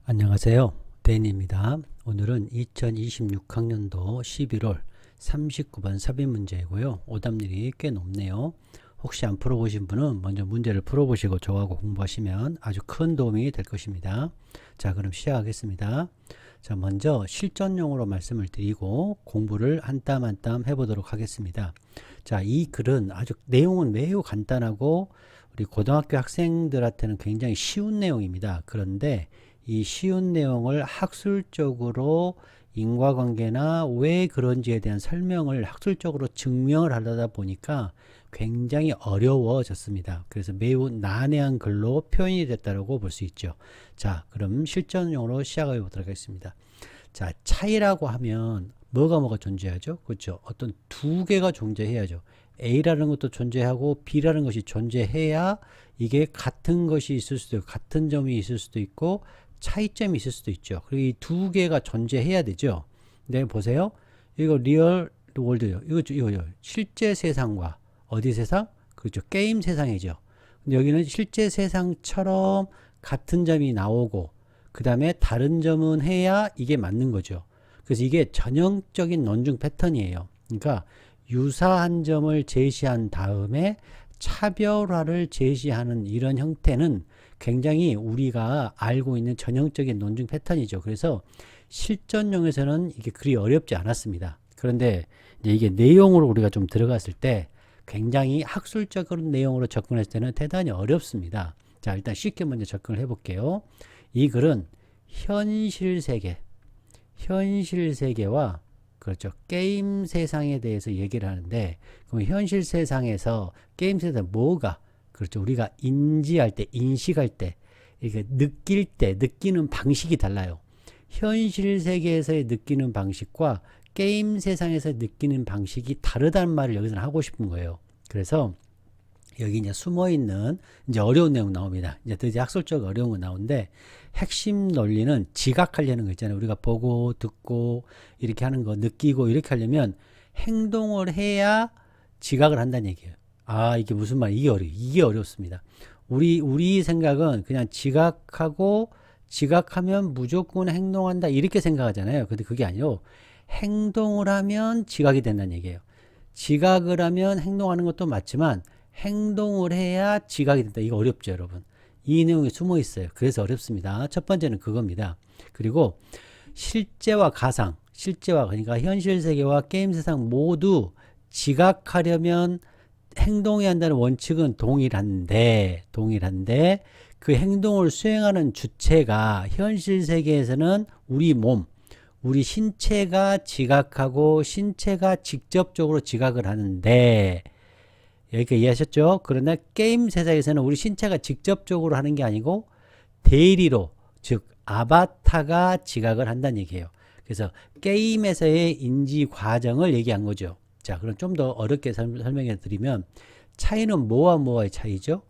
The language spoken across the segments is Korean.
안녕하세요. 데니입니다. 오늘은 2026학년도 11월 39번 삽입 문제이고요. 오답률이 꽤 높네요. 혹시 안 풀어보신 분은 먼저 문제를 풀어보시고 저하고 공부하시면 아주 큰 도움이 될 것입니다. 자, 그럼 시작하겠습니다. 자, 먼저 실전용으로 말씀을 드리고 공부를 한 땀 한 땀 해보도록 하겠습니다. 자, 이 글은 아주 내용은 매우 간단하고 우리 고등학교 학생들한테는 굉장히 쉬운 내용입니다. 그런데 이 쉬운 내용을 학술적으로 인과관계나 왜 그런지에 대한 설명을 학술적으로 증명을 하려다 보니까 굉장히 어려워졌습니다. 그래서 매우 난해한 글로 표현이 됐다고 볼 수 있죠. 자, 그럼 실전용으로 시작해 보도록 하겠습니다. 자, 차이라고 하면 뭐가 존재하죠? 그렇죠. 어떤 두 개가 존재해야죠. A라는 것도 존재하고 B라는 것이 존재해야 이게 같은 것이 있을 수도 있고 같은 점이 있을 수도 있고 차이점이 있을 수도 있죠. 그리고 이 두 개가 존재해야 되죠. 네, 보세요. 이거 리얼 월드요. 이거 실제 세상과 어디 세상? 그렇죠. 게임 세상이죠. 근데 여기는 실제 세상처럼 같은 점이 나오고 그 다음에 다른 점은 해야 이게 맞는 거죠. 그래서 이게 전형적인 논증 패턴이에요. 그러니까 유사한 점을 제시한 다음에 차별화를 제시하는 이런 형태는 굉장히 우리가 알고 있는 전형적인 논증 패턴이죠. 그래서 실전용에서는 이게 그리 어렵지 않았습니다. 그런데 이게 내용으로 우리가 좀 들어갔을 때 굉장히 학술적인 내용으로 접근했을 때는 대단히 어렵습니다. 자, 일단 쉽게 먼저 접근을 해볼게요. 이 글은 현실 세계와 그렇죠. 게임 세상에 대해서 얘기를 하는데, 그럼 현실 세상에서 게임 세상 뭐가, 그렇죠. 우리가 인지할 때, 인식할 때, 이게 느낄 때, 느끼는 방식이 달라요. 현실 세계에서의 느끼는 방식과 게임 세상에서 느끼는 방식이 다르다는 말을 여기서는 하고 싶은 거예요. 그래서 여기 이제 숨어 있는 이제 어려운 내용 나옵니다. 이제 드디어 학술적 어려운 거 나오는데 핵심 논리는 지각하려는 거 있잖아요. 우리가 보고 듣고 이렇게 하는 거 느끼고 이렇게 하려면 행동을 해야 지각을 한다는 얘기예요. 아, 이게 무슨 말? 이게 어렵습니다. 우리 생각은 그냥 지각하면 무조건 행동한다 이렇게 생각하잖아요. 근데 그게 아니고 행동을 하면 지각이 된다는 얘기예요. 지각을 하면 행동하는 것도 맞지만 행동을 해야 지각이 된다. 이거 어렵죠, 여러분. 이 내용이 숨어 있어요. 그래서 어렵습니다. 첫 번째는 그겁니다. 그리고 실제와 가상, 그러니까 현실 세계와 게임 세상 모두 지각하려면 행동해야 한다는 원칙은 동일한데 그 행동을 수행하는 주체가 현실 세계에서는 우리 몸, 우리 신체가 지각하고 신체가 직접적으로 지각을 하는데 여기까지 이해하셨죠? 그러나 게임 세상에서는 우리 신체가 직접적으로 하는 게 아니고 대리로, 즉 아바타가 지각을 한다는 얘기예요. 그래서 게임에서의 인지 과정을 얘기한 거죠. 자, 그럼 좀 더 어렵게 설명해 드리면 차이는 뭐와 뭐의 차이죠?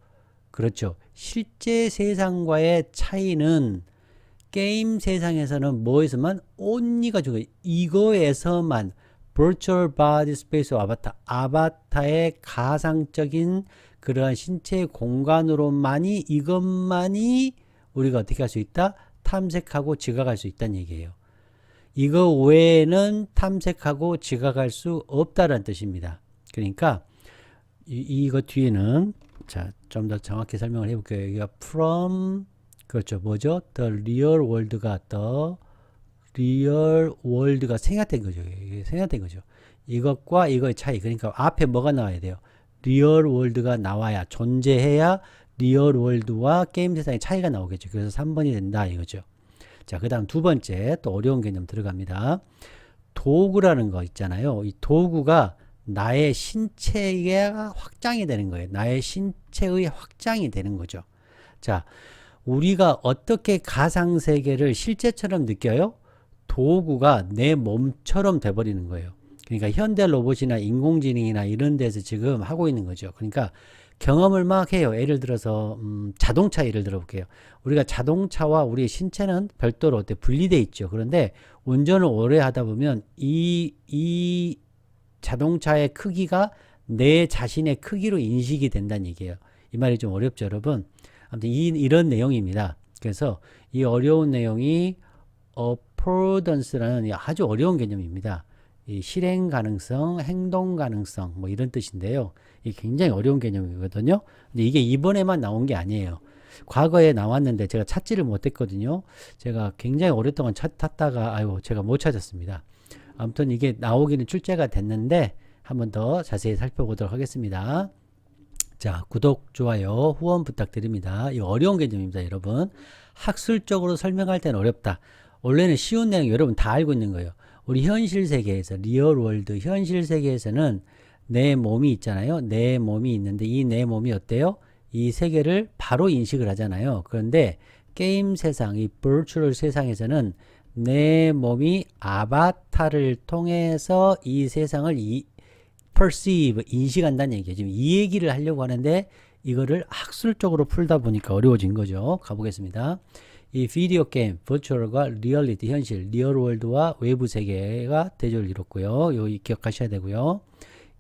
그렇죠. 실제 세상과의 차이는 게임 세상에서는 뭐에서만 only가 주고 이거에서만 virtual body space 아바타의 가상적인 그러한 신체 공간으로만이 이것만이 우리가 어떻게 할 수 있다? 탐색하고 지각할 수 있다는 얘기예요. 이거 외에는 탐색하고 지각할 수 없다는 뜻입니다. 그러니까 이거 뒤에는 자, 좀 더 정확히 설명을 해볼게요. 여기가 from 그렇죠. 뭐죠? the real world가 생략된 거죠. 생략된 거죠. 이것과 이거의 차이. 그러니까 앞에 뭐가 나와야 돼요? real world가 나와야 존재해야 real world와 게임 세상의 차이가 나오겠죠. 그래서 3번이 된다 이거죠. 자, 그 다음 두 번째 또 어려운 개념 들어갑니다. 도구라는 거 있잖아요. 이 도구가 나의 신체가 확장이 되는 거예요. 나의 신체의 확장이 되는 거죠. 자, 우리가 어떻게 가상세계를 실제처럼 느껴요? 도구가 내 몸처럼 돼버리는 거예요. 그러니까 현대 로봇이나 인공지능이나 이런 데서 지금 하고 있는 거죠. 그러니까 경험을 막 해요. 예를 들어서 자동차 예를 들어볼게요. 우리가 자동차와 우리의 신체는 별도로 분리되어 있죠. 그런데 운전을 오래 하다 보면 이 자동차의 크기가 내 자신의 크기로 인식이 된다는 얘기예요. 이 말이 좀 어렵죠, 여러분? 아무튼 이런 내용입니다. 그래서 이 어려운 내용이 affordance라는 아주 어려운 개념입니다. 이 실행 가능성, 행동 가능성 뭐 이런 뜻인데요. 이게 굉장히 어려운 개념이거든요. 근데 이게 이번에만 나온 게 아니에요. 과거에 나왔는데 제가 찾지를 못했거든요. 제가 굉장히 오랫동안 찾다가 아이고 제가 못 찾았습니다. 아무튼 이게 나오기는 출제가 됐는데 한번 더 자세히 살펴보도록 하겠습니다. 자, 구독, 좋아요, 후원 부탁드립니다. 이 어려운 개념입니다, 여러분. 학술적으로 설명할 때는 어렵다. 원래는 쉬운 내용 여러분 다 알고 있는 거예요. 우리 현실 세계에서, 리얼 월드, 현실 세계에서는 내 몸이 있잖아요. 내 몸이 있는데 이 내 몸이 어때요? 이 세계를 바로 인식을 하잖아요. 그런데 게임 세상, 이 버추얼 세상에서는 내 몸이 아바타를 통해서 이 세상을 perceive, 인식한다는 얘기예요. 지금 이 얘기를 하려고 하는데 이거를 학술적으로 풀다 보니까 어려워진 거죠. 가보겠습니다. 이 비디오 게임, 버추얼과 리얼리티, 현실, 리얼월드와 외부 세계가 대조를 이뤘고요. 여기 기억하셔야 되고요.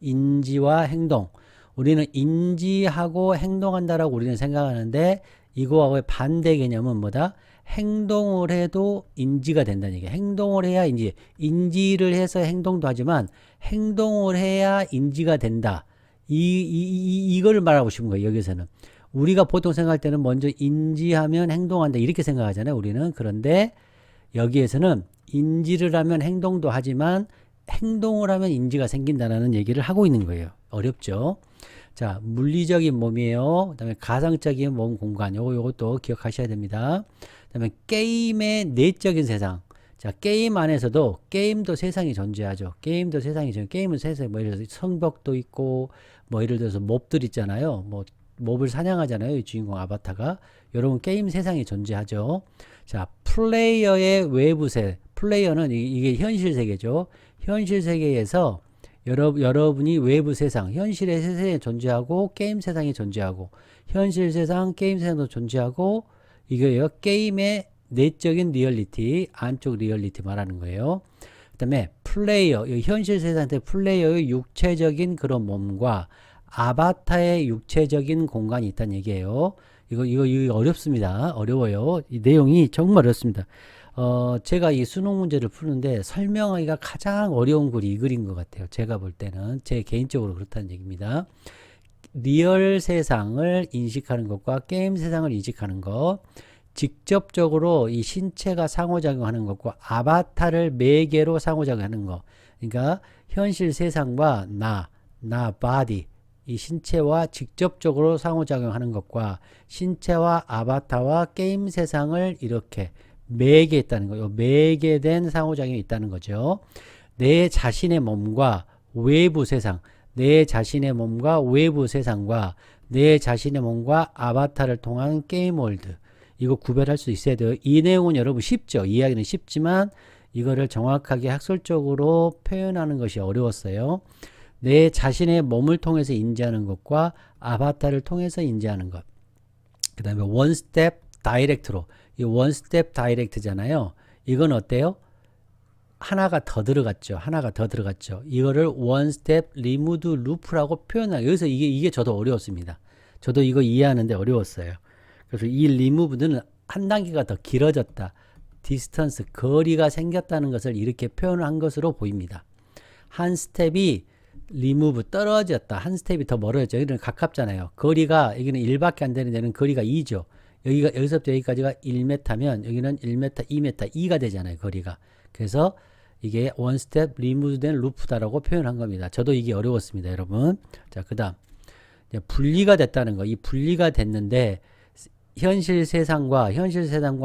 인지와 행동. 우리는 인지하고 행동한다라고 우리는 생각하는데 이거하고의 반대 개념은 뭐다? 행동을 해도 인지가 된다는 얘기예요. 행동을 해야 인지. 인지를 해서 행동도 하지만 행동을 해야 인지가 된다. 이거를 말하고 싶은 거예요. 여기서는. 우리가 보통 생각할 때는 먼저 인지하면 행동한다. 이렇게 생각하잖아요. 우리는. 그런데 여기에서는 인지를 하면 행동도 하지만 행동을 하면 인지가 생긴다는 얘기를 하고 있는 거예요. 어렵죠? 자, 물리적인 몸이에요. 그 다음에 가상적인 몸 공간. 요것도 기억하셔야 됩니다. 그 다음에 게임의 내적인 세상. 자, 게임 안에서도 게임도 세상이 존재하죠. 게임도 세상이 존재. 게임은 세상에 뭐 예를 들어서 성벽도 있고 뭐 예를 들어서 몹들 있잖아요. 뭐 몹을 사냥하잖아요. 이 주인공 아바타가. 여러분 게임 세상이 존재하죠. 자, 플레이어의 외부 세계. 플레이어는 이게 현실 세계죠. 현실 세계에서 여러분이 외부 세상, 현실의 세상에 존재하고 게임 세상이 존재하고 현실 세상, 게임 세상도 존재하고 이거예요. 게임의 내적인 리얼리티, 안쪽 리얼리티 말하는 거예요. 그 다음에 플레이어, 현실 세상에 플레이어의 육체적인 그런 몸과 아바타의 육체적인 공간이 있다는 얘기예요. 이거 어렵습니다. 어려워요. 이 내용이 정말 어렵습니다. 제가 이 수능 문제를 푸는데 설명하기가 가장 어려운 글이 이 글인 것 같아요. 제가 볼 때는. 제 개인적으로 그렇다는 얘기입니다. 리얼 세상을 인식하는 것과 게임 세상을 인식하는 것, 직접적으로 이 신체가 상호작용하는 것과 아바타를 매개로 상호작용하는 것. 그러니까 현실 세상과 나 바디, 이 신체와 직접적으로 상호작용하는 것과 신체와 아바타와 게임 세상을 이렇게 매개했다는 거예요. 매개된 상호작용이 있다는 거죠. 내 자신의 몸과 외부 세상, 내 자신의 몸과 외부 세상과 내 자신의 몸과 아바타를 통한 게임 월드. 이거 구별할 수 있어야 돼요. 이 내용은 여러분 쉽죠. 이해하기는 쉽지만 이거를 정확하게 학술적으로 표현하는 것이 어려웠어요. 내 자신의 몸을 통해서 인지하는 것과 아바타를 통해서 인지하는 것. 그 다음에 원 스텝 다이렉트로. 이 원 스텝 다이렉트잖아요. 이건 어때요? 하나가 더 들어갔죠. 하나가 더 들어갔죠. 이거를 원 스텝 리무드 루프라고 표현하고 여기서 이게 저도 어려웠습니다. 저도 이거 이해하는데 어려웠어요. 그래서 이 리무브는 한 단계가 더 길어졌다. 디스턴스, 거리가 생겼다는 것을 이렇게 표현을 한 것으로 보입니다. 한 스텝이 리무브, 떨어졌다. 한 스텝이 더 멀어졌죠. 여기는 가깝잖아요. 거리가, 여기는 1밖에 안 되는 데는 거리가 2죠. 여기서부터 여기까지가 1m면 여기는 1m, 2m, 2가 되잖아요. 거리가. 그래서 이게 원 스텝 리무브된 루프다라고 표현한 겁니다. 저도 이게 어려웠습니다. 여러분. 자, 그 다음. 분리가 됐다는 거. 이 분리가 됐는데 현실 세상과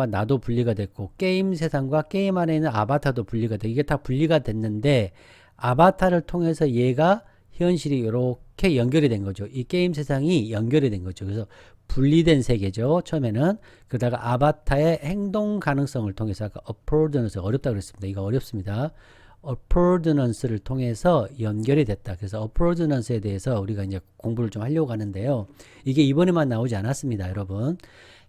나도 분리가 됐고 게임 세상과 게임 안에 있는 아바타도 분리가 돼. 이게 다 분리가 됐는데 아바타를 통해서 얘가 현실이 이렇게 연결이 된 거죠. 이 게임 세상이 연결이 된 거죠. 그래서 분리된 세계죠. 처음에는. 그러다가 아바타의 행동 가능성을 통해서 아까 affordance 어렵다고 그랬습니다. 이거 어렵습니다. affordance를 통해서 연결이 됐다. 그래서 affordance에 대해서 우리가 이제 공부를 좀 하려고 하는데요. 이게 이번에만 나오지 않았습니다, 여러분.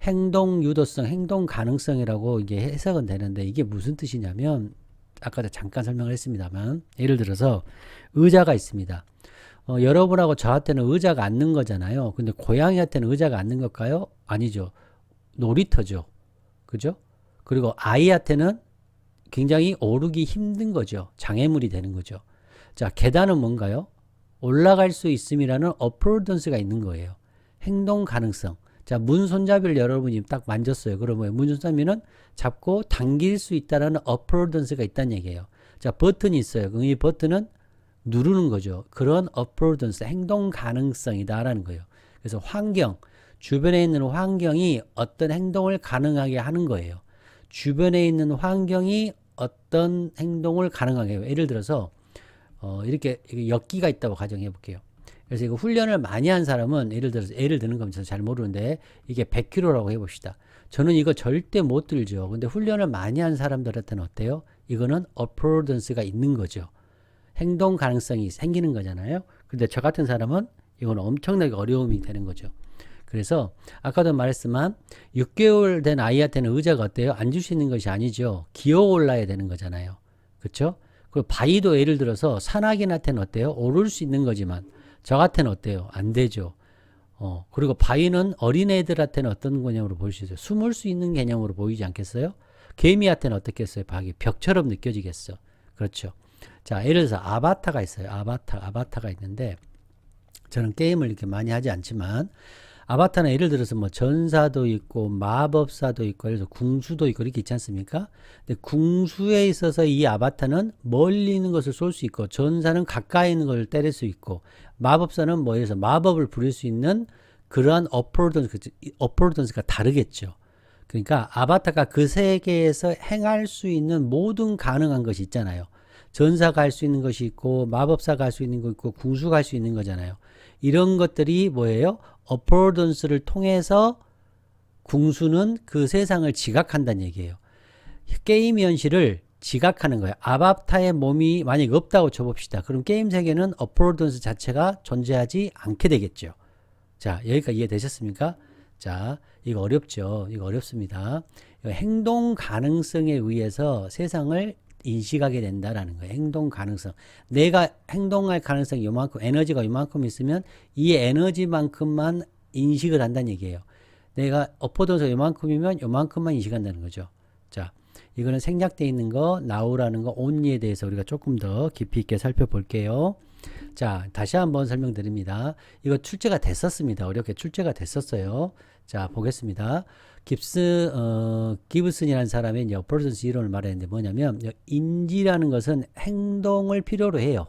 행동 유도성, 행동 가능성이라고 이게 해석은 되는데 이게 무슨 뜻이냐면 아까도 잠깐 설명을 했습니다만 예를 들어서 의자가 있습니다. 여러분하고 저한테는 의자가 앉는 거잖아요. 근데 고양이한테는 의자가 앉는 걸까요? 아니죠. 놀이터죠. 그죠? 그리고 아이한테는 굉장히 오르기 힘든 거죠. 장애물이 되는 거죠. 자, 계단은 뭔가요? 올라갈 수 있음이라는 어포던스가 있는 거예요. 행동 가능성. 자, 문 손잡이를 여러분이 딱 만졌어요. 그러면 문 손잡이는 잡고 당길 수 있다는 어포던스가 있다는 얘기예요. 자, 버튼이 있어요. 그럼 이 버튼은 누르는 거죠. 그런 어포던스, 행동 가능성이다라는 거예요. 그래서 환경, 주변에 있는 환경이 어떤 행동을 가능하게 하는 거예요. 주변에 있는 환경이 어떤 행동을 가능하게 해요. 예를 들어서 이렇게 역기가 있다고 가정해 볼게요. 그래서 이거 훈련을 많이 한 사람은 예를 들어서 예를 드는 겁니다. 잘 모르는데 이게 100kg라고 해봅시다. 저는 이거 절대 못 들죠. 근데 훈련을 많이 한 사람들한테는 어때요? 이거는 어포던스가 있는 거죠. 행동 가능성이 생기는 거잖아요. 근데 저 같은 사람은 이건 엄청나게 어려움이 되는 거죠. 그래서 아까도 말했지만 6개월 된 아이한테는 의자가 어때요? 앉을 수 있는 것이 아니죠. 기어 올라야 되는 거잖아요. 그렇죠? 그 바위도 예를 들어서 산악인한테는 어때요? 오를 수 있는 거지만 저 같아는 어때요? 안 되죠. 그리고 바위는 어린애들한테는 어떤 개념으로 보일 수 있어요? 숨을 수 있는 개념으로 보이지 않겠어요? 개미한테는 어떻겠어요? 벽처럼 느껴지겠어. 그렇죠. 자, 예를 들어서 아바타가 있어요. 아바타가 있는데 저는 게임을 이렇게 많이 하지 않지만 아바타는 예를 들어서 뭐 전사도 있고 마법사도 있고 예를 들어서 궁수도 있고 이렇게 있지 않습니까? 근데 궁수에 있어서 이 아바타는 멀리 있는 것을 쏠 수 있고 전사는 가까이 있는 것을 때릴 수 있고 마법사는 뭐 예를 들어서 마법을 부릴 수 있는 그러한 어포던스가 다르겠죠. 그러니까 아바타가 그 세계에서 행할 수 있는 모든 가능한 것이 있잖아요. 전사가 할 수 있는 것이 있고 마법사가 할 수 있는 거 있고 궁수가 할 수 있는 거잖아요. 이런 것들이 뭐예요? 어포던스를 통해서 궁수는 그 세상을 지각한다는 얘기예요. 게임 현실을 지각하는 거예요. 아바타의 몸이 만약 없다고 쳐봅시다. 그럼 게임 세계는 어포던스 자체가 존재하지 않게 되겠죠. 자, 여기까지 이해되셨습니까? 자, 이거 어렵죠. 이거 어렵습니다. 이거 행동 가능성에 의해서 세상을 인식하게 된다라는 거예요. 행동 가능성. 내가 행동할 가능성이 요만큼, 에너지가 요만큼 있으면 이 에너지만큼만 인식을 한다는 얘기예요. 내가 어포던스가 요만큼이면 요만큼만 인식한다는 거죠. 자, 이거는 생략되어 있는 거, 나우라는 거, 온리에 대해서 우리가 조금 더 깊이 있게 살펴볼게요. 자, 다시 한번 설명드립니다. 이거 출제가 됐었습니다. 어렵게 출제가 됐었어요. 자, 보겠습니다. 기브슨이라는 사람의 이제 어포던스 이론을 말했는데 뭐냐면 인지라는 것은 행동을 필요로 해요.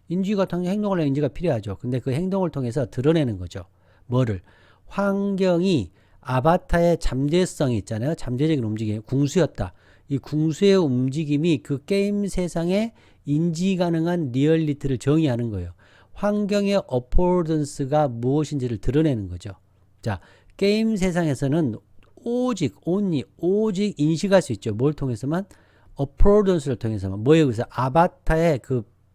인지가 당연히 행동을 해야 인지가 필요하죠. 근데 그 행동을 통해서 드러내는 거죠. 뭐를? 환경이 아바타의 잠재성이 있잖아요. 잠재적인 움직임, 궁수였다. 이 궁수의 움직임이 그 게임 세상에 인지 가능한 리얼리티를 정의하는 거예요. 환경의 어포던스가 무엇인지를 드러내는 거죠. 자, 게임 세상에서는 오직 인식할 수 있죠. 뭘 통해서만? 어포던스를 통해서만. 뭐예요? 그래서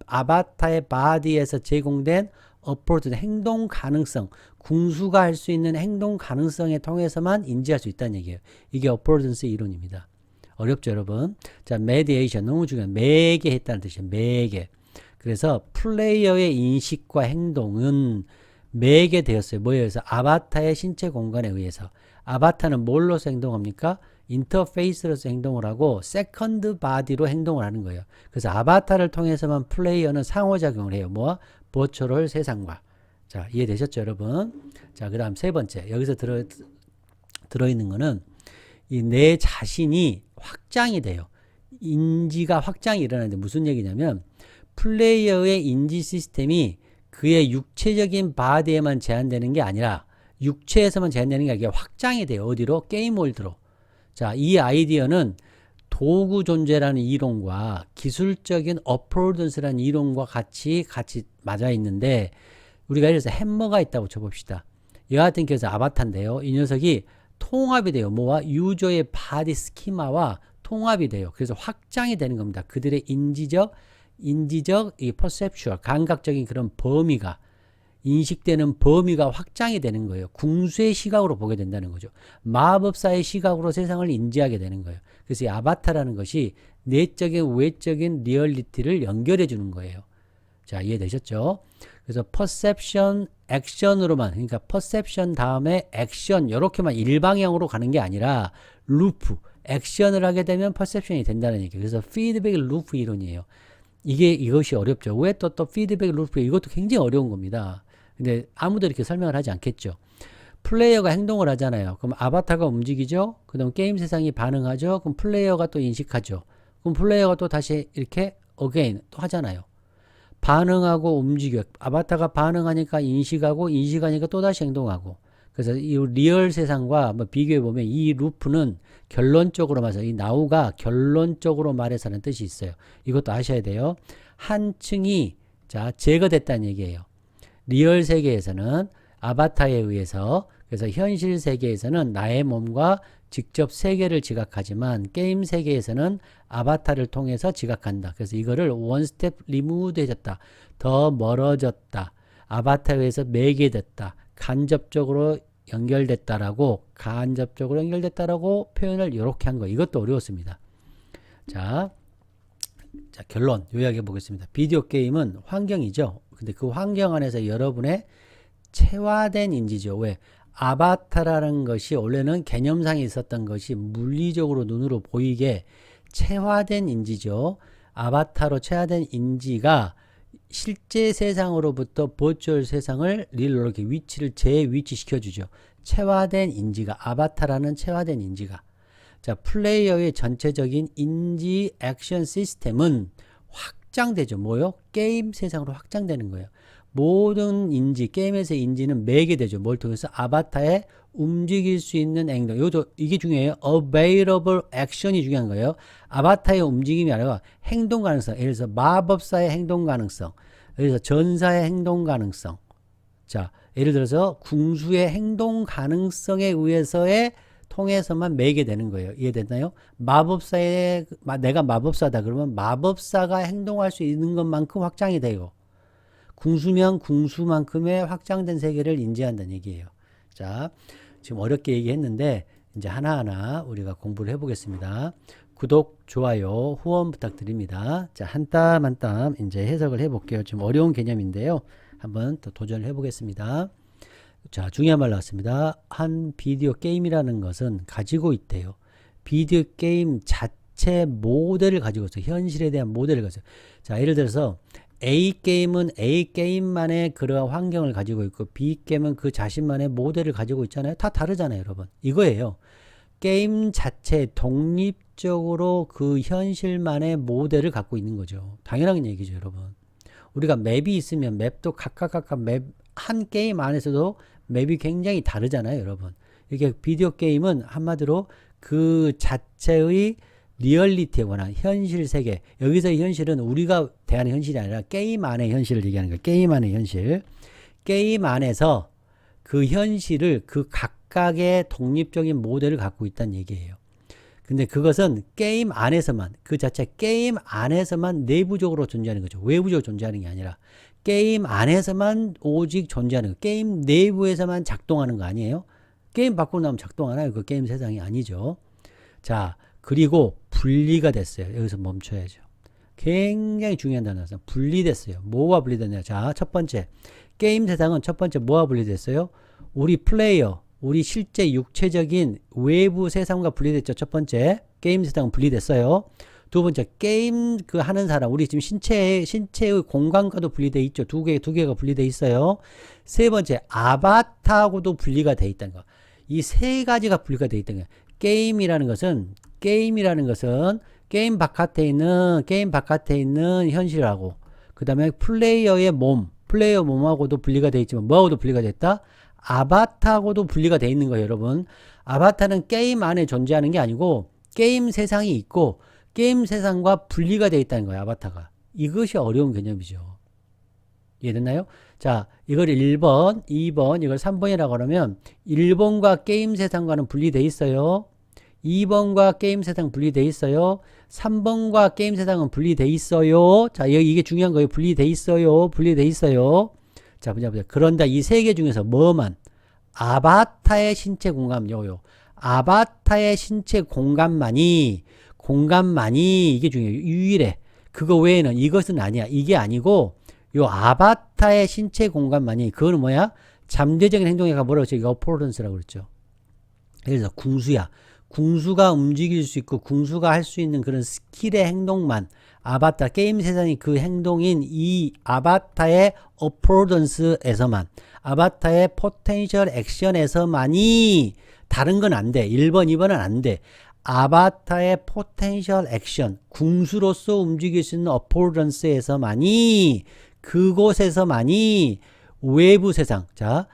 아바타의 바디에서 제공된 어포던스, 행동 가능성, 궁수가 할 수 있는 행동 가능성에 통해서만 인지할 수 있다는 얘기예요. 이게 어포던스 이론입니다. 어렵죠, 여러분? 자, 메디에이션 너무 중요한 매개했다는 뜻이에요. 매개. 그래서 플레이어의 인식과 행동은 매개되었어요. 뭐예요? 그래서 아바타의 신체 공간에 의해서. 아바타는 뭘로서 행동합니까? 인터페이스로서 행동을 하고 세컨드 바디로 행동을 하는 거예요. 그래서 아바타를 통해서만 플레이어는 상호작용을 해요. 뭐와? 버추얼 세상과. 자, 이해되셨죠, 여러분? 자, 그 다음 세 번째. 여기서 들어있는 거는 이 내 자신이 확장이 돼요. 인지가 확장이 일어나는데 무슨 얘기냐면 플레이어의 인지 시스템이 그의 육체적인 바디에만 제한되는 게 아니라 육체에서만 제한되는 게 아니라 확장이 돼요. 어디로? 게임 월드로. 자, 이 아이디어는 도구 존재라는 이론과 기술적인 어포던스라는 이론과 같이 맞아 있는데 우리가 예를 들어서 햄머가 있다고 쳐봅시다. 이 같은 경우에서 아바타인데요. 이 녀석이 통합이 돼요. 뭐와? 유저의 바디 스키마와 통합이 돼요. 그래서 확장이 되는 겁니다. 그들의 인지적 이 퍼셉슈얼 감각적인 그런 범위가 인식되는 범위가 확장이 되는 거예요. 궁수의 시각으로 보게 된다는 거죠. 마법사의 시각으로 세상을 인지하게 되는 거예요. 그래서 이 아바타라는 것이 내적인 외적인 리얼리티를 연결해 주는 거예요. 자, 이해되셨죠? 그래서 퍼셉션 액션으로만, 그러니까 퍼셉션 다음에 액션 이렇게만 일방향으로 가는 게 아니라 루프, 액션을 하게 되면 퍼셉션이 된다는 얘기예요. 그래서 피드백 루프 이론이에요. 이것이 어렵죠. 왜 또 피드백 루프? 이것도 굉장히 어려운 겁니다. 근데 아무도 이렇게 설명을 하지 않겠죠. 플레이어가 행동을 하잖아요. 그럼 아바타가 움직이죠. 그다음 게임 세상이 반응하죠. 그럼 플레이어가 또 인식하죠. 그럼 플레이어가 또 다시 이렇게 again 또 하잖아요. 반응하고 움직여. 아바타가 반응하니까 인식하고 인식하니까 또 다시 행동하고. 그래서 이 리얼 세상과 한번 비교해 보면 이 루프는 결론적으로 말해서 이 나우가 결론적으로 말해서는 뜻이 있어요. 이것도 아셔야 돼요. 한 층이 제거됐다는 얘기예요. 리얼 세계에서는 아바타에 의해서, 그래서 현실 세계에서는 나의 몸과 직접 세계를 지각하지만 게임 세계에서는 아바타를 통해서 지각한다. 그래서 이거를 원 스텝 리무드 해졌다. 더 멀어졌다. 아바타에 의해서 매개됐다. 간접적으로 연결됐다라고 표현을 이렇게 한 거. 이것도 어려웠습니다. 자, 결론 요약해 보겠습니다. 비디오 게임은 환경이죠. 근데 그 환경 안에서 여러분의 체화된 인지죠. 왜? 아바타라는 것이 원래는 개념상에 있었던 것이 물리적으로 눈으로 보이게 체화된 인지죠. 아바타로 체화된 인지가 실제 세상으로부터 버추얼 세상을 릴로 이렇게 위치를 재위치시켜 주죠. 체화된 인지가, 아바타라는 체화된 인지가. 자, 플레이어의 전체적인 인지 액션 시스템은 확장되죠. 뭐요? 게임 세상으로 확장되는 거예요. 모든 인지, 게임에서의 인지는 매개되죠. 뭘 통해서? 아바타에 움직일 수 있는 행동. 이게 중요해요. available action이 중요한 거예요. 아바타의 움직임이 아니라 행동 가능성. 예를 들어서 마법사의 행동 가능성. 예를 들어서 전사의 행동 가능성. 자, 예를 들어서 궁수의 행동 가능성에 의해서의 통해서만 매개되는 거예요. 이해됐나요? 내가 마법사다 그러면 마법사가 행동할 수 있는 것만큼 확장이 되고, 궁수면 궁수만큼의 확장된 세계를 인지한다는 얘기예요. 자, 지금 어렵게 얘기했는데 이제 하나하나 우리가 공부를 해보겠습니다. 구독, 좋아요, 후원 부탁드립니다. 자, 한 땀 한 땀 이제 해석을 해볼게요. 좀 어려운 개념인데요. 한번 또 도전을 해보겠습니다. 자, 중요한 말 나왔습니다. 한 비디오 게임이라는 것은 가지고 있대요. 비디오 게임 자체 모델을 가지고 있어요. 현실에 대한 모델을 가지고 있어요. 자, 예를 들어서 A 게임은 A 게임만의 그러한 환경을 가지고 있고 B 게임은 그 자신만의 모델을 가지고 있잖아요. 다 다르잖아요, 여러분. 이거예요. 게임 자체 독립적으로 그 현실만의 모델을 갖고 있는 거죠. 당연한 얘기죠, 여러분. 우리가 맵이 있으면 맵도 각각 맵, 한 게임 안에서도 맵이 굉장히 다르잖아요, 여러분. 이게 비디오 게임은 한마디로 그 자체의 리얼리티에 관한 현실 세계. 여기서 현실은 우리가 대하는 현실이 아니라 게임 안의 현실을 얘기하는 거예요. 게임 안의 현실. 게임 안에서 그 현실을 그 각각의 독립적인 모델을 갖고 있다는 얘기예요. 근데 그것은 게임 안에서만, 그 자체 게임 안에서만 내부적으로 존재하는 거죠. 외부적으로 존재하는 게 아니라 게임 안에서만 오직 존재하는 거. 게임 내부에서만 작동하는 거 아니에요? 게임 밖으로 나오면 작동 안 해요. 그 게임 세상이 아니죠. 자, 그리고 분리가 됐어요. 여기서 멈춰야죠. 굉장히 중요한 단어에서 분리됐어요. 뭐와 분리됐냐? 자, 첫 번째 게임 세상은 첫 번째 뭐와 분리됐어요? 우리 플레이어, 우리 실제 육체적인 외부 세상과 분리됐죠. 첫 번째 게임 세상은 분리됐어요. 두 번째 게임 그 하는 사람, 우리 지금 신체의 공간과도 분리돼 있죠. 두 개가 분리돼 있어요. 세 번째 아바타하고도 분리가 돼 있다는 거. 이 세 가지가 분리가 돼 있다는 거예요. 게임이라는 것은 게임 바깥에 있는 현실하고, 그 다음에 플레이어의 플레이어 몸하고도 분리가 돼 있지만 뭐하고도 분리가 됐다? 아바타하고도 분리가 돼 있는 거예요, 여러분. 아바타는 게임 안에 존재하는 게 아니고 게임 세상이 있고 게임 세상과 분리가 돼 있다는 거예요, 아바타가. 이것이 어려운 개념이죠. 이해됐나요? 자, 이걸 1번, 2번, 이걸 3번이라고 하면 1번과 게임 세상과는 분리돼 있어요. 2번과 게임 세상 분리돼 있어요. 3번과 게임 세상은 분리돼 있어요. 자, 이게 중요한 거예요. 분리돼 있어요. 자, 보자. 그런데 이 세 개 중에서 뭐만? 아바타의 신체 공간, 아바타의 신체 공간만이 이게 중요해요. 유일해. 그거 외에는 이것은 아니야. 이게 아니고 요 아바타의 신체 공간만이, 그거는 뭐야? 잠재적인 행동에가 뭐라고 했죠? 이거 어포런스라고 그랬죠. 예를 들어서 궁수야. 궁수가 움직일 수 있고 궁수가 할 수 있는 그런 스킬의 행동만 아바타 게임 세상이 그 행동인 이 아바타의 어포던스에서만 아바타의 포텐셜 액션에서만이 다른 건 안 돼. 1번, 2번은 안 돼. 아바타의 포텐셜 액션 궁수로서 움직일 수 있는 어포던스에서만이 그곳에서만이 외부 세상 자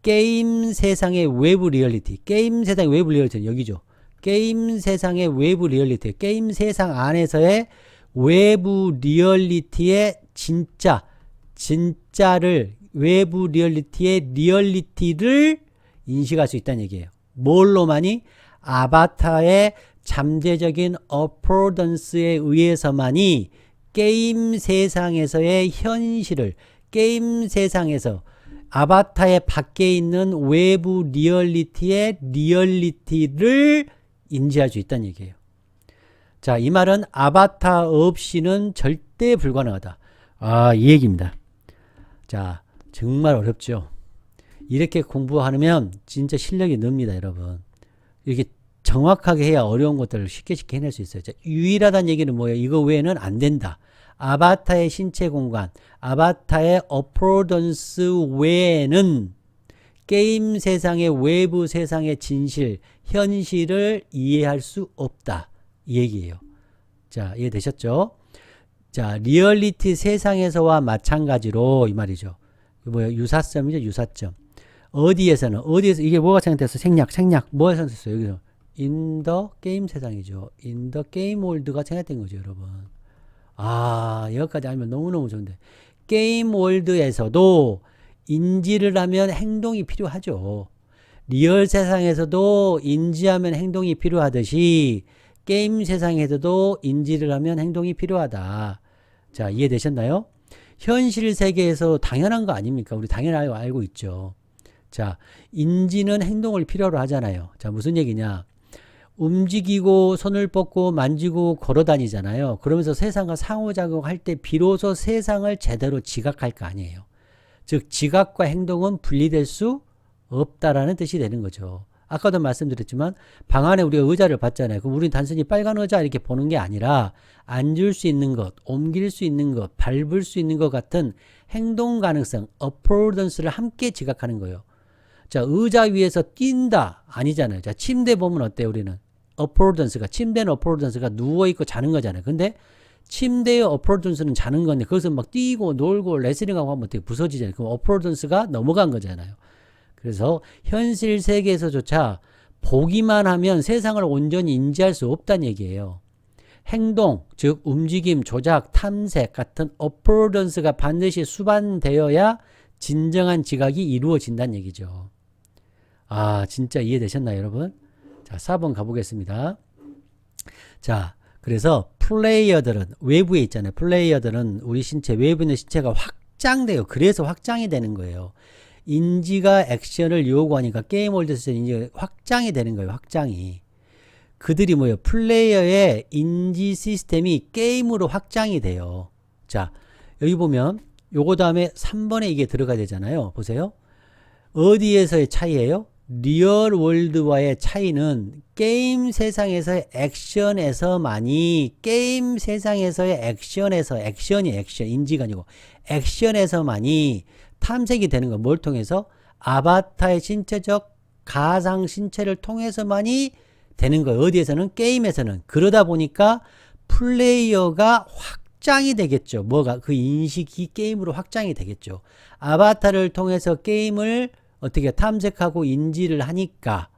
게임 세상의 외부 리얼리티 게임 세상의 외부 리얼리티는 여기죠. 게임 세상의 외부 리얼리티 게임 세상 안에서의 외부 리얼리티의 진짜를 외부 리얼리티의 리얼리티를 인식할 수 있다는 얘기예요. 뭘로만이? 아바타의 잠재적인 어포던스에 의해서만이 게임 세상에서의 현실을 게임 세상에서 아바타의 밖에 있는 외부 리얼리티의 리얼리티를 인지할 수 있다는 얘기예요. 자, 이 말은 아바타 없이는 절대 불가능하다. 이 얘기입니다. 자, 정말 어렵죠. 이렇게 공부하면 진짜 실력이 늡니다, 여러분. 이렇게 정확하게 해야 어려운 것들을 쉽게 해낼 수 있어요. 자, 유일하다는 얘기는 뭐예요? 이거 외에는 안 된다. 아바타의 신체 공간, 아바타의 어포던스 외에는 게임 세상의 외부 세상의 진실, 현실을 이해할 수 없다. 이 얘기예요. 자, 이해되셨죠? 자, 리얼리티 세상에서와 마찬가지로 이 말이죠. 뭐예요? 유사점이죠, 유사점. 어디에서 이게 뭐가 생각돼서 생략 뭐가 생각됐어요? 여기서 in the 게임 세상이죠. in the game world가 생각된 거죠, 여러분. 여기까지 알면 너무너무 좋은데 게임 월드에서도 인지를 하면 행동이 필요하죠. 리얼 세상에서도 인지하면 행동이 필요하듯이 게임 세상에서도 인지를 하면 행동이 필요하다. 자, 이해되셨나요? 현실 세계에서 당연한 거 아닙니까? 우리 당연히 알고 있죠. 자, 인지는 행동을 필요로 하잖아요. 자, 무슨 얘기냐? 움직이고 손을 뻗고 만지고 걸어 다니잖아요. 그러면서 세상과 상호작용할 때 비로소 세상을 제대로 지각할 거 아니에요. 즉 지각과 행동은 분리될 수 없다라는 뜻이 되는 거죠. 아까도 말씀드렸지만 방 안에 우리가 의자를 봤잖아요. 그럼 우리는 단순히 빨간 의자 이렇게 보는 게 아니라 앉을 수 있는 것, 옮길 수 있는 것, 밟을 수 있는 것 같은 행동 가능성, 어포던스를 함께 지각하는 거예요. 자, 의자 위에서 뛴다 아니잖아요. 자, 침대 보면 어때요? 우리는 어포던스가 침대는 어포던스가 누워있고 자는 거잖아요. 근데 침대의 어포던스는 자는 건데 거기서 막 뛰고 놀고 레슬링하고 하면 어떻게 부서지잖아요. 그럼 어포던스가 넘어간 거잖아요. 그래서 현실 세계에서조차 보기만 하면 세상을 온전히 인지할 수 없다는 얘기예요. 행동, 즉 움직임, 조작, 탐색 같은 어포던스가 반드시 수반되어야 진정한 지각이 이루어진다는 얘기죠. 진짜 이해되셨나요, 여러분? 자, 4번 가보겠습니다. 자, 그래서 플레이어들은 외부에 있잖아요. 플레이어들은 우리 신체, 외부에 있는 신체가 확장돼요. 그래서 확장이 되는 거예요. 인지가 액션을 요구하니까 게임 월드에서 인지가 확장이 되는 거예요. 확장이. 그들이 뭐예요? 플레이어의 인지 시스템이 게임으로 확장이 돼요. 자, 여기 보면 요거 다음에 3번에 이게 들어가야 되잖아요. 보세요. 어디에서의 차이예요? 리얼 월드와의 차이는 게임 세상에서의 액션에서만이 게임 세상에서의 액션이 액션 인지가 아니고 액션에서만이 탐색이 되는 거. 뭘 통해서? 아바타의 신체적 가상 신체를 통해서만이 되는 거예요. 어디에서는? 게임에서는. 그러다 보니까 플레이어가 확장이 되겠죠. 뭐가? 그 인식이 게임으로 확장이 되겠죠. 아바타를 통해서 게임을 어떻게 탐색하고 인지를 하니까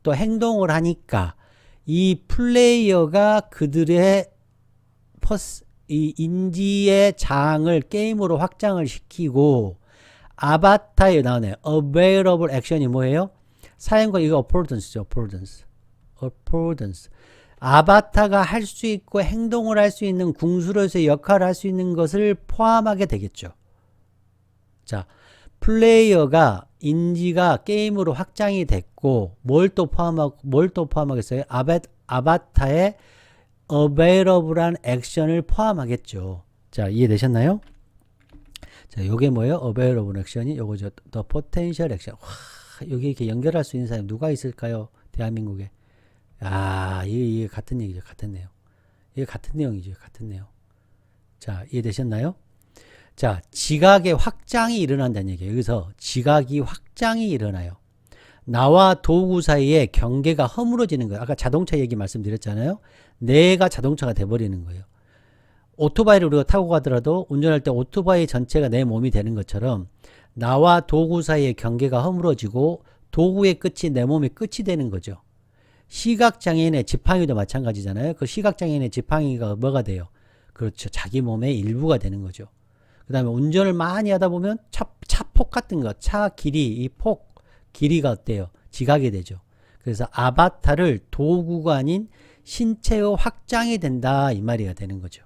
또 행동을 하니까 이 플레이어가 그들의 이 인지의 장을 게임으로 확장을 시키고 아바타에 나오네. available action이 뭐예요? 사용과 이거 affordance죠. affordance. 아바타가 할 수 있고 행동을 할 수 있는 궁수로서의 역할을 할 수 있는 것을 포함하게 되겠죠. 자, 플레이어가 인지가 게임으로 확장이 됐고 뭘 또 포함하겠어요? 아바타의 available한 액션을 포함하겠죠. 자, 이해되셨나요? 자, 요게 뭐예요? available 액션이 요거죠. the potential action. 여기 이렇게 연결할 수 있는 사람이 누가 있을까요? 대한민국에. 이게 같은 얘기죠. 같은 내용. 이게 같은 내용이죠. 같은 내용. 자, 이해되셨나요? 자, 지각의 확장이 일어난다는 얘기예요. 여기서 지각이 확장이 일어나요. 나와 도구 사이에 경계가 허물어지는 거예요. 아까 자동차 얘기 말씀드렸잖아요. 내가 자동차가 돼버리는 거예요. 오토바이를 우리가 타고 가더라도 운전할 때 오토바이 전체가 내 몸이 되는 것처럼 나와 도구 사이의 경계가 허물어지고 도구의 끝이 내 몸의 끝이 되는 거죠. 시각장애인의 지팡이도 마찬가지잖아요. 그 시각장애인의 지팡이가 뭐가 돼요? 그렇죠. 자기 몸의 일부가 되는 거죠. 그 다음에 운전을 많이 하다 보면 차폭 같은 거, 차 길이, 이 폭 길이가 어때요? 지각이 되죠. 그래서 아바타를 도구가 아닌 신체의 확장이 된다, 이 말이가 되는 거죠.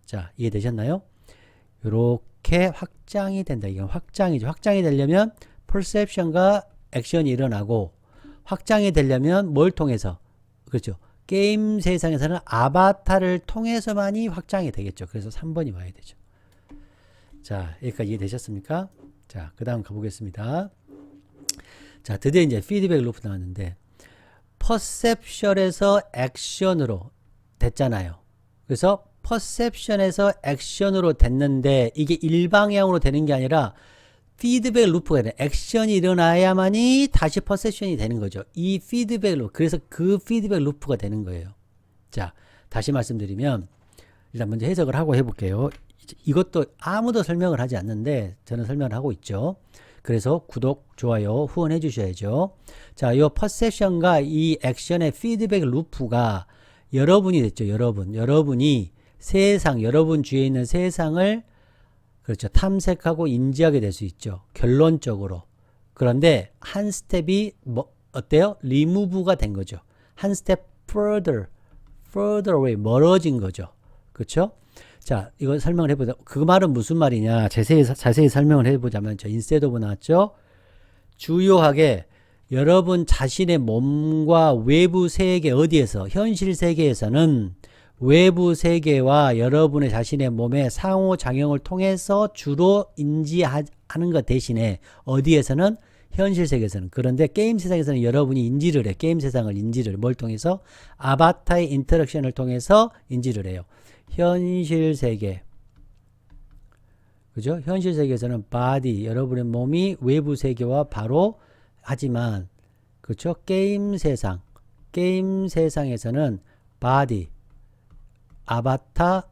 자, 이해되셨나요? 이렇게 확장이 된다. 이건 확장이죠. 확장이 되려면 perception과 액션이 일어나고, 확장이 되려면 뭘 통해서? 그렇죠. 게임 세상에서는 아바타를 통해서만이 확장이 되겠죠. 그래서 3번이 와야 되죠. 자, 여기까지 이해되셨습니까? 자, 그 다음 가보겠습니다. 자, 드디어 이제 피드백 루프 나왔는데, 퍼셉션에서 액션으로 됐잖아요. 그래서 퍼셉션에서 액션으로 됐는데, 이게 일방향으로 되는 게 아니라 피드백 루프가 되는, 액션이 일어나야만이 다시 퍼셉션이 되는 거죠. 이 피드백 루프, 그래서 그 피드백 루프가 되는 거예요. 자, 다시 말씀드리면, 일단 먼저 해석을 하고 해볼게요. 이것도 아무도 설명을 하지 않는데 저는 설명을 하고 있죠. 그래서 구독, 좋아요, 후원해 주셔야죠. 자, 이 퍼셉션과 이 액션의 피드백 루프가 여러분이 됐죠. 여러분이 세상, 여러분 주위에 있는 세상을 그렇죠. 탐색하고 인지하게 될 수 있죠. 결론적으로. 그런데 한 스텝이 어때요? 리무브가 된 거죠. 한 스텝 further away, 멀어진 거죠. 그렇죠? 자, 이거 설명을 해보자. 그 말은 무슨 말이냐? 자세히 설명을 해보자면, 저 인셋 오브 나왔죠? 주요하게 여러분 자신의 몸과 외부 세계 어디에서, 현실 세계에서는 외부 세계와 여러분의 자신의 몸의 상호작용을 통해서 주로 인지하는 것 대신에 어디에서는 현실 세계에서는, 그런데 게임 세상에서는 여러분이 인지를 해. 게임 세상을 인지를 뭘 통해서? 아바타의 인터랙션을 통해서 인지를 해요. 현실 세계, 그죠? 현실 세계에서는 바디, 여러분의 몸이 외부 세계와 바로, 하지만 그렇죠? 게임 세상에서는 바디, 아바타,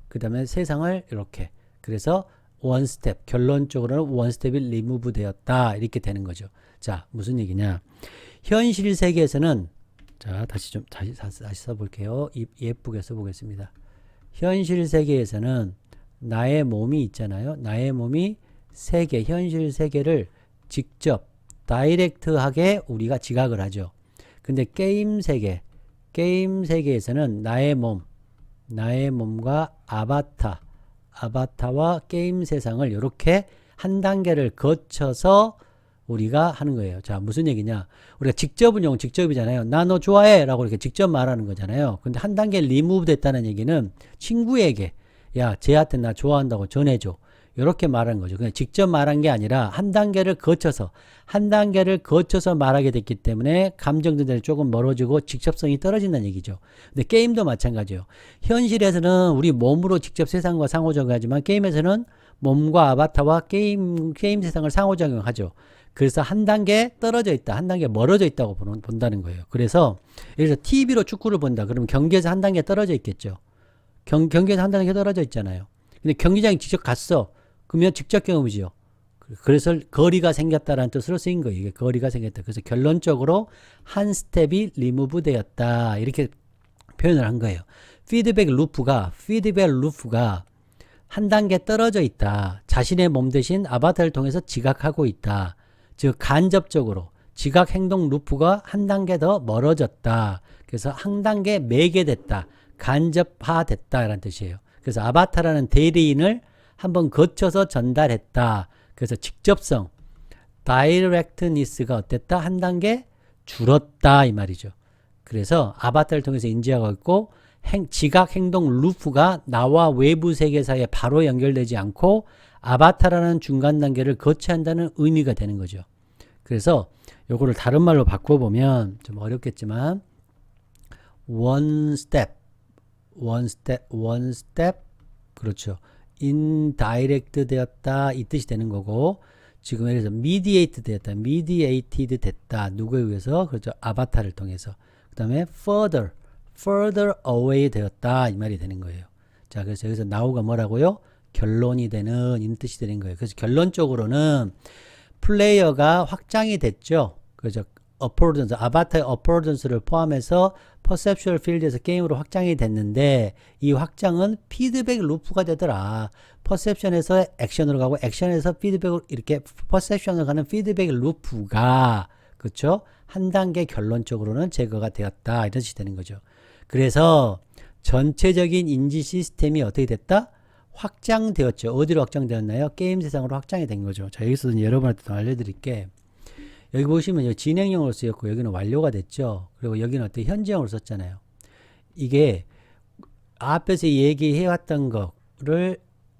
그 다음에 세상을 이렇게, 그래서 원 스텝, 결론적으로는 원 스텝이 리무브 되었다, 이렇게 되는 거죠. 자, 무슨 얘기냐? 현실 세계에서는, 자, 다시 써볼게요. 예쁘게 써보겠습니다. 현실 세계에서는 나의 몸이 있잖아요. 나의 몸이 세계, 현실 세계를 직접 다이렉트하게 우리가 지각을 하죠. 근데 게임 세계에서는 나의 몸과 아바타와 게임 세상을 이렇게 한 단계를 거쳐서 우리가 하는 거예요. 자, 무슨 얘기냐? 우리가 직접은 직접이잖아요. 나 너 좋아해 라고 이렇게 직접 말하는 거잖아요. 근데 한 단계 리무브 됐다는 얘기는 친구에게, 야, 쟤한테 나 좋아한다고 전해줘, 이렇게 말하는 거죠. 그냥 직접 말한 게 아니라 한 단계를 거쳐서 말하게 됐기 때문에 감정들이 조금 멀어지고 직접성이 떨어진다는 얘기죠. 근데 게임도 마찬가지예요. 현실에서는 우리 몸으로 직접 세상과 상호작용하지만 게임에서는 몸과 아바타와 게임 세상을 상호작용하죠. 그래서 한 단계 떨어져 있다, 한 단계 멀어져 있다고 본다는 거예요. 그래서 예를 들어 TV로 축구를 본다. 그러면 경기에서 한 단계 떨어져 있겠죠. 경기에서 한 단계 떨어져 있잖아요. 근데 경기장에 직접 갔어. 그러면 직접 경험이죠. 그래서 거리가 생겼다라는 뜻으로 쓰인 거예요. 이게 거리가 생겼다. 그래서 결론적으로 한 스텝이 리무브 되었다, 이렇게 표현을 한 거예요. 피드백 루프가 한 단계 떨어져 있다. 자신의 몸 대신 아바타를 통해서 지각하고 있다. 즉 간접적으로 지각 행동 루프가 한 단계 더 멀어졌다. 그래서 한 단계 매개됐다, 간접화됐다라는 뜻이에요. 그래서 아바타라는 대리인을 한번 거쳐서 전달했다. 그래서 직접성, 다이렉트니스가 어땠다? 한 단계 줄었다, 이 말이죠. 그래서 아바타를 통해서 인지하고 있고, 지각 행동 루프가 나와 외부 세계 사이에 바로 연결되지 않고 아바타라는 중간 단계를 거쳐야 한다는 의미가 되는 거죠. 그래서 요거를 다른 말로 바꿔보면 좀 어렵겠지만 one step, one step, one step 그렇죠. indirect 되었다 이 뜻이 되는 거고 지금 예를 들어서 mediate 되었다, mediated 됐다 누구에 의해서 그렇죠. 아바타를 통해서 그 다음에 further, further away 되었다 이 말이 되는 거예요. 자 그래서 여기서 now가 뭐라고요? 결론이 되는 이 뜻이 되는 거예요. 그래서 결론적으로는 플레이어가 확장이 됐죠. 그래서 어포던스, 아바타의 어포던스를 포함해서 퍼셉슈얼 필드에서 게임으로 확장이 됐는데 이 확장은 피드백 루프가 되더라. 퍼셉션에서 액션으로 가고 액션에서 피드백으로 이렇게 퍼셉션으로 가는 피드백 루프가 그렇죠? 한 단계 결론적으로는 제거가 되었다. 이런 뜻이 되는 거죠. 그래서 전체적인 인지 시스템이 어떻게 됐다? 확장되었죠. 어디로 확장되었나요? 게임 세상으로 확장이 된 거죠. 자, 여기서 여러분한테 더 알려드릴게. 여기 보시면 여기 진행형으로 쓰였고 여기는 완료가 됐죠. 그리고 여기는 어떻게 현재형으로 썼잖아요. 이게 앞에서 얘기해왔던 거를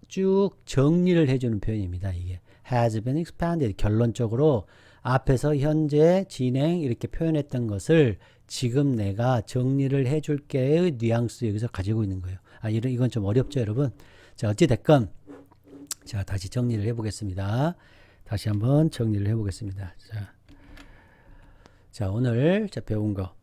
쭉 정리를 해주는 표현입니다. 이게 has been expanded. 결론적으로 앞에서 현재, 진행 이렇게 표현했던 것을 지금 내가 정리를 해줄게의 뉘앙스 여기서 가지고 있는 거예요. 아, 이건 좀 어렵죠, 여러분? 자, 어찌됐건 자, 다시 정리를 해보겠습니다. 다시 한번 정리를 해보겠습니다. 자, 오늘 배운 거.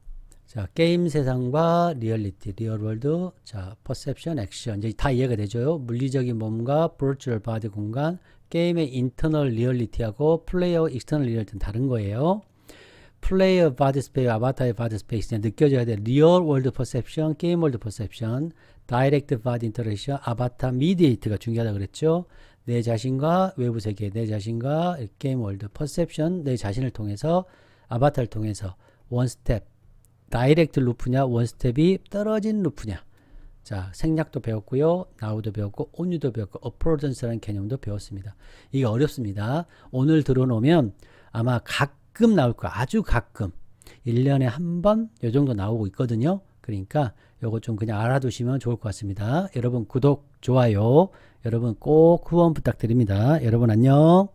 자, 게임 세상과 리얼리티, 리얼월드, 자, 퍼셉션, 액션. 이제 다 이해가 되죠? 물리적인 몸과 버추얼 바디 공간, 게임의 인터널 리얼리티하고 플레이어 익스터널 리얼리티는 다른 거예요. 플레이어 바디 스페이스, 아바타의 바디 스페이스 느껴져야 돼. 리얼 월드 퍼셉션, 게임 월드 퍼셉션, 다이렉트 바디 인터랙션, 아바타 미디에이트가 중요하다 그랬죠? 내 자신과 외부 세계, 내 자신과 게임 월드 퍼셉션, 내 자신을 통해서 아바타를 통해서 원 스텝, 다이렉트 루프냐, 원 스텝이 떨어진 루프냐. 자, 생략도 배웠고요. 나우도 배웠고, 온유도 배웠고, 어프로던스라는 개념도 배웠습니다. 이게 어렵습니다. 오늘 들어놓으면 아마 가끔 나올 거야. 아주 가끔. 1년에 한 번, 요 정도 나오고 있거든요. 그러니까 요거 좀 그냥 알아두시면 좋을 것 같습니다. 여러분 구독, 좋아요. 여러분 꼭 후원 부탁드립니다. 여러분 안녕.